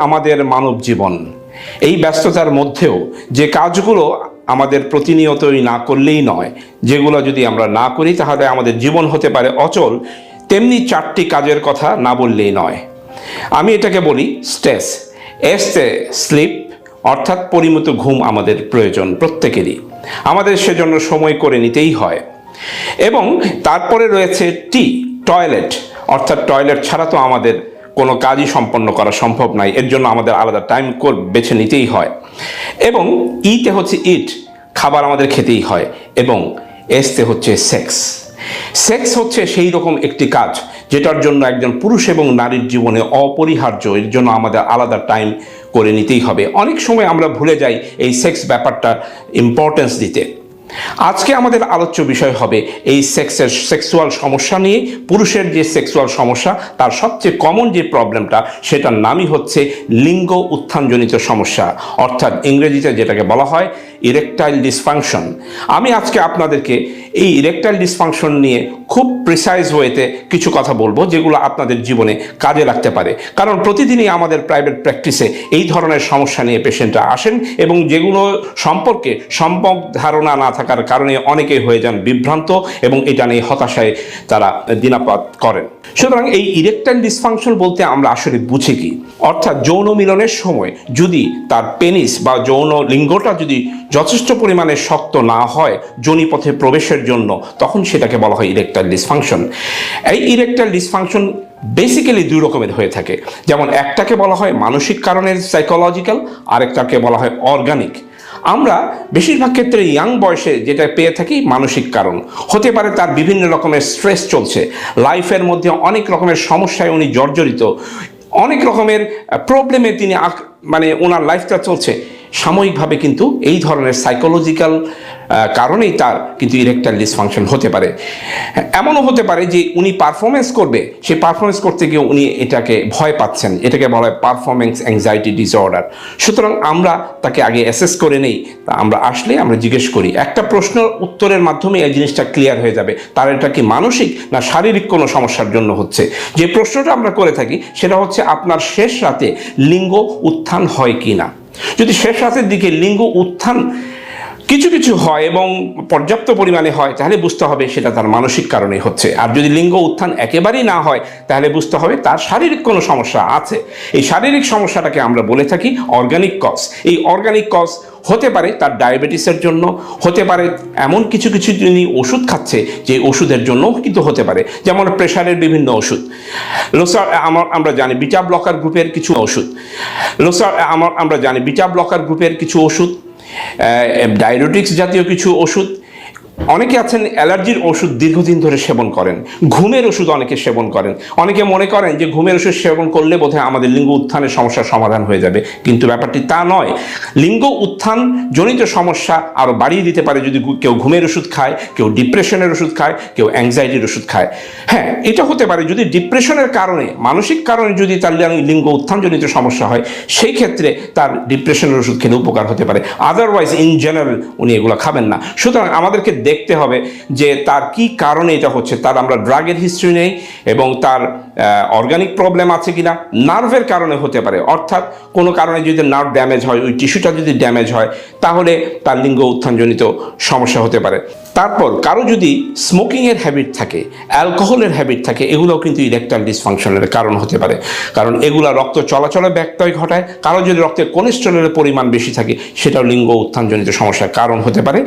আমাদের মানব জীবন এই ব্যস্ততার মধ্যেও যে কাজগুলো আমাদের প্রতিনিয়তই না করলেই নয়, যেগুলো যদি আমরা না করি তাহলে আমাদের জীবন হতে পারে অচল, তেমনি 4টি কাজের কথা না বললেই নয়। আমি এটাকে বলি স্ট্রেস। এসতে স্লিপ, অর্থাৎ পরিমিত ঘুম আমাদের প্রয়োজন প্রত্যেকেরই, আমাদের সেজন্য সময় করে নিতেই হয়। এবং তারপরে রয়েছে টয়লেট, অর্থাৎ টয়লেট ছাড়া তো আমাদের কোনো কাজই সম্পন্ন করা সম্ভব নয়, এর জন্য আমাদের আলাদা টাইম বেছে নিতেই হয়। এবং ইতে হচ্ছে ইট, খাবার আমাদের খেতেই হয়। এবং এসতে হচ্ছে সেক্স। সেক্স হচ্ছে সেই রকম একটি কাজ যেটার জন্য একজন পুরুষ এবং নারীর জীবনে অপরিহার্য, এর জন্য আমাদের আলাদা টাইম করে নিতেই হবে। অনেক সময় আমরা ভুলে যাই এই সেক্স ব্যাপারটা ইম্পর্টেন্স দিতে। আজকে আমাদের আলোচ্য বিষয় হবে এই সেক্সুয়াল সমস্যা নিয়ে। পুরুষের যে সেক্সুয়াল সমস্যা তার সবচেয়ে কমন যে প্রবলেমটা, সেটার নামই হচ্ছে লিঙ্গ উত্থানজনিত সমস্যা, অর্থাৎ ইংরেজিতে যেটাকে বলা হয় ইরেকটাইল ডিসফাংশন। আমি আজকে আপনাদেরকে এই ইরেকটাইল ডিসফাংশন নিয়ে খুব প্রিসাইজ ওয়েতে কিছু কথা বলবো, যেগুলো আপনাদের জীবনে কাজে লাগতে পারে। কারণ প্রতিদিনই আমাদের প্রাইভেট প্র্যাকটিসে এই ধরনের সমস্যা নিয়ে পেশেন্টরা আসেন, এবং যেগুলো সম্পর্কে সম্যক ধারণা না থাকার কারণে অনেকেই হয়ে যান বিভ্রান্ত, এবং এটা নিয়ে হতাশায় তারা দিনাপাত করেন। সুতরাং এই ইরেকটাইল ডিসফাংশন বলতে আমরা আসলে বুঝি কি? অর্থাৎ যৌন মিলনের সময় যদি তার পেনিস বা যৌন লিঙ্গটা যদি যথেষ্ট পরিমাণে শক্ত না হয় যোনিপথে প্রবেশের জন্য, তখন সেটাকে বলা হয় ইরেকটাইল ডিসফাংশন। এই ইরেকটাইল ডিসফাংশন বেসিক্যালি 2 রকমের হয়ে থাকে। যেমন একটাকে বলা হয় মানসিক কারণের সাইকোলজিক্যাল, আরেকটাকে বলা হয় অর্গানিক। আমরা বেশিরভাগ ক্ষেত্রে ইয়াং বয়সে যেটা পেয়ে থাকি মানসিক কারণ হতে পারে, তার বিভিন্ন রকমের স্ট্রেস চলছে, লাইফের মধ্যে অনেক রকমের সমস্যায় উনি জর্জরিত, অনেক রকমের প্রবলেমে তিনি ওনার লাইফটা চলছে। সাময়িকভাবে কিন্তু এই ধরনের সাইকোলজিক্যাল কারণেই তার কিন্তু ইরেকটাইল ডিসফাংশন হতে পারে। এমনও হতে পারে যে উনি পারফরমেন্স করবে, সেই পারফরমেন্স করতে গিয়ে উনি এটাকে ভয় পাচ্ছেন, এটাকে বলা হয় পারফরমেন্স অ্যাংজাইটি ডিসঅর্ডার। সুতরাং আমরা তাকে আগে অ্যাসেস করে নেই, আমরা আসলে আমরা জিজ্ঞেস করি, একটা প্রশ্ন উত্তরের মাধ্যমে এই জিনিসটা ক্লিয়ার হয়ে যাবে তার এটা কি মানসিক না শারীরিক কোনো সমস্যার জন্য হচ্ছে। যে প্রশ্নটা আমরা করে থাকি সেটা হচ্ছে আপনার শেষ রাতে লিঙ্গ উত্থান হয় কি না। যদি শেষ রাতের দিকে লিঙ্গ উত্থান কিছু কিছু হয় এবং পর্যাপ্ত পরিমাণে হয়, তাহলে বুঝতে হবে সেটা তার মানসিক কারণে হচ্ছে। আর যদি লিঙ্গ উত্থান একেবারেই না হয়, তাহলে বুঝতে হবে তার শারীরিক কোনো সমস্যা আছে। এই শারীরিক সমস্যাটাকে আমরা বলে থাকি অর্গানিক কজ। এই অর্গানিক কজ হতে পারে তার ডায়াবেটিসের জন্য, হতে পারে এমন কিছু কিছু যিনি ওষুধ খাচ্ছে যে ওষুধের জন্যও কিন্তু হতে পারে, যেমন প্রেশারের বিভিন্ন ওষুধ, আমরা জানি বিটা ব্লকার গ্রুপের কিছু ওষুধ, আমরা জানি বিটা ব্লকার গ্রুপের কিছু ওষুধ, ডায়বেটিক্স জাতীয় কিছু ওষুধ। অনেকে আছেন অ্যালার্জির ওষুধ দীর্ঘদিন ধরে সেবন করেন, ঘুমের ওষুধ অনেকে সেবন করেন। অনেকে মনে করেন যে ঘুমের ওষুধ সেবন করলে বোধহয় আমাদের লিঙ্গ উত্থানের সমস্যার সমাধান হয়ে যাবে, কিন্তু ব্যাপারটি তা নয়। লিঙ্গ উত্থান জনিত সমস্যা আরও বাড়িয়ে দিতে পারে যদি কেউ ঘুমের ওষুধ খায়, কেউ ডিপ্রেশনের ওষুধ খায়, কেউ অ্যাংজাইটির ওষুধ খায়। হ্যাঁ, এটা হতে পারে যদি ডিপ্রেশনের কারণে, মানসিক কারণে যদি তার লিঙ্গ উত্থান জনিত সমস্যা হয়, সেই ক্ষেত্রে তার ডিপ্রেশনের ওষুধ খেলে উপকার হতে পারে। আদারওয়াইজ ইন জেনারেল উনি এগুলো খাবেন না। সুতরাং আমাদেরকে দেখতে হবে যে তার কি কারণে এটা হচ্ছে। তার আমরা ড্রাগের হিস্ট্রি নেই এবং তার অর্গানিক প্রবলেম আছে কিনা। নার্ভের কারণে হতে পারে, অর্থাৎ কোনো কারণে যদি নার্ভ ড্যামেজ হয়, ওই টিস্যুটা যদি ড্যামেজ হয়, তাহলে তার লিঙ্গ উত্থানজনিত সমস্যা হতে পারে। তারপর কারো যদি স্মোকিংয়ের হ্যাবিট থাকে, অ্যালকোহলের হ্যাবিট থাকে, এগুলোও কিন্তু ইরেকটাইল ডিসফাংশনের কারণ হতে পারে, কারণ এগুলো রক্ত চলাচলে ব্যত্যয় ঘটায়। কারো যদি রক্তে কোলেস্টেরলের পরিমাণ বেশি থাকে, সেটাও লিঙ্গ উত্থানজনিত সমস্যার কারণ হতে পারে।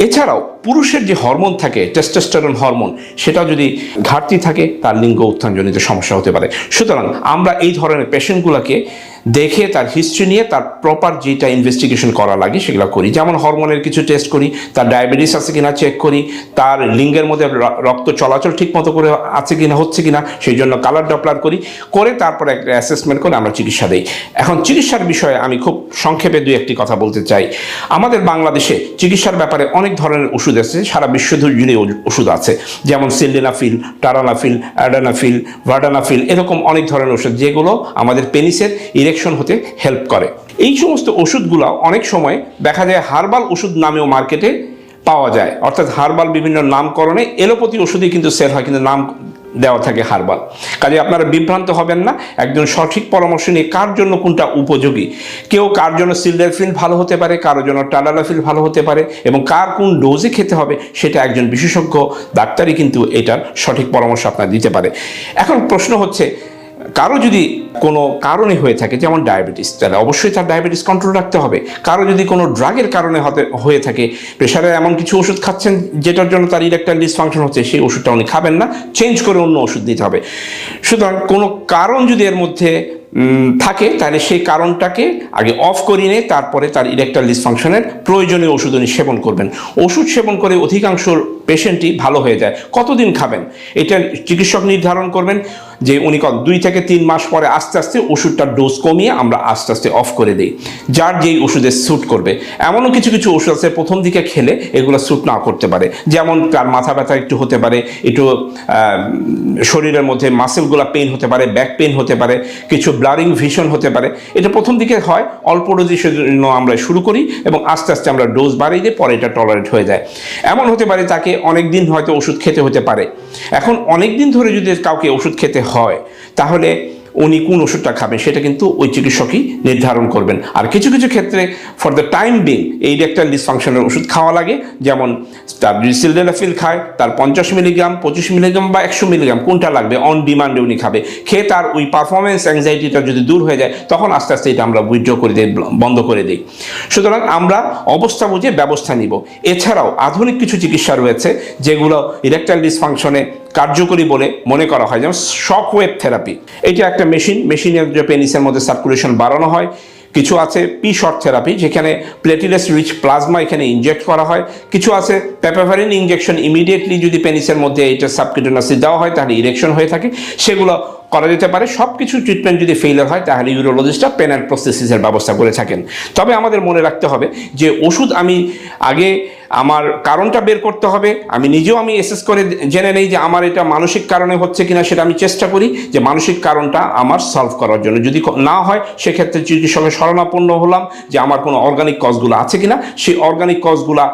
এছাড়াও পুরুষের যে হরমোন থাকে, টেস্টোস্টেরন হরমোন, সেটা যদি ঘাটতি থাকে, তার লিঙ্গ উত্থানজনিত সমস্যা হতে পারে। সুতরাং আমরা এই ধরনের পেশেন্টগুলোকে দেখে তার হিস্ট্রি নিয়ে তার প্রপার যেটা ইনভেস্টিগেশন করা লাগে সেগুলো করি। যেমন হরমোনের কিছু টেস্ট করি, তার ডায়াবেটিস আছে কিনা চেক করি, তার লিঙ্গের মধ্যে রক্ত চলাচল ঠিক মতো করে আছে কিনা, হচ্ছে কিনা, সেই জন্য কালার ডপলার করি, করে তারপরে একটা অ্যাসেসমেন্ট করে আমরা চিকিৎসা দিই। এখন চিকিৎসার বিষয়ে আমি খুব সংক্ষেপে দুই একটি কথা বলতে চাই। আমাদের বাংলাদেশে চিকিৎসার ব্যাপারে অনেক ধরনের ওষুধ আছে, সারা বিশ্ব জুড়ে ওষুধ আছে, যেমন সিলডেনাফিল, টারানাফিল, অ্যাডানাফিল, ভার্ডানাফিল, এরকম অনেক ধরনের ওষুধ যেগুলো আমাদের পেনিসের ইরেকশন হতে হেল্প করে। এই সমস্ত ওষুধগুলো অনেক সময় দেখা যায় হার্বাল ওষুধ নামেও মার্কেটে পাওয়া যায়, অর্থাৎ হার্বাল বিভিন্ন নামকরণে এলোপ্যাথি ওষুধই কিন্তু সেল হয়, কিন্তু নাম দেওয়া থাকে হার্বাল। কাজে আপনারা বিভ্রান্ত হবেন না, একজন সঠিক পরামর্শ নিয়ে কার জন্য কোনটা উপযোগী, কেউ কার জন্য সিলডেনাফিল ভালো হতে পারে, কারোর জন্য টাডানাফিল ভালো হতে পারে, এবং কার কোন ডোজে খেতে হবে সেটা একজন বিশেষজ্ঞ ডাক্তারই কিন্তু এটার সঠিক পরামর্শ আপনার দিতে পারে। এখন প্রশ্ন হচ্ছে, কারো যদি কোনো কারণে হয়ে থাকে, যেমন ডায়াবেটিস, তাহলে অবশ্যই তার ডায়াবেটিস কন্ট্রোল রাখতে হবে। কারো যদি কোনো ড্রাগের কারণে হয়ে থাকে, প্রেশারের এমন কিছু ওষুধ খাচ্ছেন যেটার জন্য তার ইরেকটাইল ডিসফাংশন হচ্ছে, সেই ওষুধটা উনি খাবেন না, চেঞ্জ করে অন্য ওষুধ দিতে হবে। সুতরাং কোনো কারণ যদি এর মধ্যে থাকে, তাহলে সেই কারণটাকে আগে অফ করিয়ে নিয়ে তারপরে তার ইরেকটাইল ডিসফাংশনের প্রয়োজনীয় ওষুধ উনি সেবন করবেন। ওষুধ সেবন করে অধিকাংশ পেশেন্টই ভালো হয়ে যায়। কতদিন খাবেন এটা চিকিৎসক নির্ধারণ করবেন, যে উনি 2 থেকে 3 মাস পরে আস্তে আস্তে ওষুধটার ডোজ কমিয়ে আমরা আস্তে আস্তে অফ করে দিই, যার যেই ওষুধে স্যুট করবে। এমনও কিছু কিছু ওষুধ আছে প্রথম দিকে খেলে এগুলো স্যুট না করতে পারে, যেমন তার মাথা ব্যথা একটু হতে পারে, একটু শরীরের মধ্যে মাসেলগুলো পেইন হতে পারে, ব্যাক পেইন হতে পারে, কিছু ব্লারিং ভিশন হতে পারে। এটা প্রথম দিকে হয়, অল্প ডোজের জন্য আমরা শুরু করি এবং আস্তে আস্তে আমরা ডোজ বাড়িয়ে দিই, পরে এটা টলারেট হয়ে যায়। এমন হতে পারে তাকে অনেক দিন হয়তো ওষুধ খেতে হতে পারে। এখন অনেক দিন ধরে যদি কাউকে ওষুধ খেতে হয়, তাহলে উনি কোন ওষুধটা খাবেন সেটা কিন্তু ওই চিকিৎসকই নির্ধারণ করবেন। আর কিছু কিছু ক্ষেত্রে ফর দ্য টাইম বিং এই ইরেকটাইল ডিসফাংশনের ওষুধ খাওয়া লাগে, যেমন তার যদি সিলডেনাফিল খায়, তার 50 মিলিগ্রাম, 25 মিলিগ্রাম বা 100 মিলিগ্রাম কোনটা লাগবে অন ডিমান্ডে উনি খাবে। খেয়ে তার ওই পারফরমেন্স অ্যাংজাইটিটা যদি দূর হয়ে যায়, তখন আস্তে আস্তে এটা আমরা উইথড্র করে দিই, বন্ধ করে দিই। সুতরাং আমরা অবস্থা বুঝে ব্যবস্থা নিব। এছাড়াও আধুনিক কিছু চিকিৎসা রয়েছে যেগুলো ইরেকটাইল ডিসফাংশনে কার্যকরী বলে মনে করা হয়, যেমন শক ওয়েভ থেরাপি। এটা একটা মেশিনের যে পেনিসের মধ্যে সার্কুলেশন বাড়ানো হয়। কিছু আছে পি শর্ট থেরাপি, যেখানে প্লেটিলেটস রিচ প্লাজমা এখানে ইনজেক্ট করা হয়। কিছু আছে পেপাভারিন ইনজেকশন, ইমিডিয়েটলি যদি পেনিসের মধ্যে এটা সাবকিউটেনাসলি দেওয়া হয় তাহলে ইরেকশন হয়ে থাকে, সেগুলো করা যেতে পারে। সব কিছু ট্রিটমেন্ট যদি ফেইলিয়ার হয়, তাহলে ইউরোলজিস্টরা পেন অ্যান্ড প্রস্থেসিসের ব্যবস্থা করে থাকেন। তবে আমাদের মনে রাখতে হবে যে ওষুধ আমি আগে আমার কারণটা বের করতে হবে, আমি নিজেও অ্যাসেস করে জেনে নেই যে আমার এটা মানসিক কারণে হচ্ছে কিনা, সেটা আমি চেষ্টা করি যে মানসিক কারণটা আমার সলভ করার জন্য। যদি না হয় সেক্ষেত্রে চিকিৎসকের শরণাপন্ন হলাম যে আমার কোনো অর্গানিক কজগুলো আছে কিনা, সেই অর্গানিক কজগুলা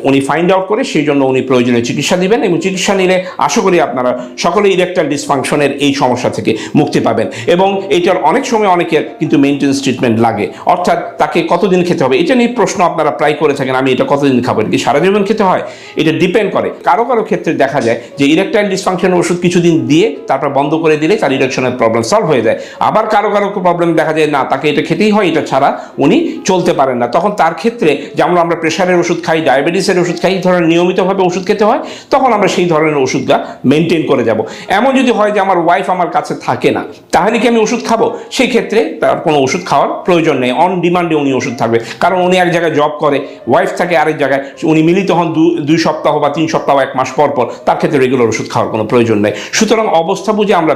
উনি ফাইন্ড আউট করে সেই জন্য উনি প্রয়োজনীয় চিকিৎসা দিবেন, এবং চিকিৎসা নিলে আশা করি আপনারা সকলে ইরেকটাইল ডিসফাংশনের এই সমস্যা থেকে মুক্তি পাবেন। এবং এইটার অনেক সময় অনেকের কিন্তু মেইনটেন্স ট্রিটমেন্ট লাগে, অর্থাৎ তাকে কতদিন খেতে হবে এটা নিয়ে প্রশ্ন আপনারা প্রায় করে থাকেন, আমি এটা কতদিন খাবো, কি সারা জীবন খেতে হয়? এটা ডিপেন্ড করে। কারো কারো ক্ষেত্রে দেখা যায় যে ইরেকটাইল ডিসফাংশনের ওষুধ কিছুদিন দিয়ে তারপর বন্ধ করে দিলে তার ইরেকশনের প্রবলেম সলভ হয়ে যায়। আবার কারো কারো প্রবলেম দেখা যায় না, তাকে এটা খেতেই হয়, এটা ছাড়া উনি চলতে পারেন না। তখন তার ক্ষেত্রে যেমন আমরা প্রেশারের ওষুধ খাই, ডায়াবেটিসের ওষুধ খাই, এই ধরনের নিয়মিতভাবে ওষুধ খেতে হয়, তখন আমরা সেই ধরনের ওষুধটা মেনটেন করে যাব। এমন যদি হয় যে আমার ওয়াইফ আমার কাছে থাকে না, তাহলে কি আমি ওষুধ খাবো? সেই ক্ষেত্রে তার কোনো ওষুধ খাওয়ার প্রয়োজন নেই, অন ডিমান্ডে উনি ওষুধ থাকবে। কারণ উনি এক জায়গায় জব করে, ওয়াইফ থাকে আরেক জায়গায়, উনি মিলিত হন 2 সপ্তাহ বা 3 সপ্তাহ, 1 মাস পর পর, তার ক্ষেত্রে রেগুলার ওষুধ খাওয়ার কোনো প্রয়োজন নেই। সুতরাং অবস্থা বুঝে আমরা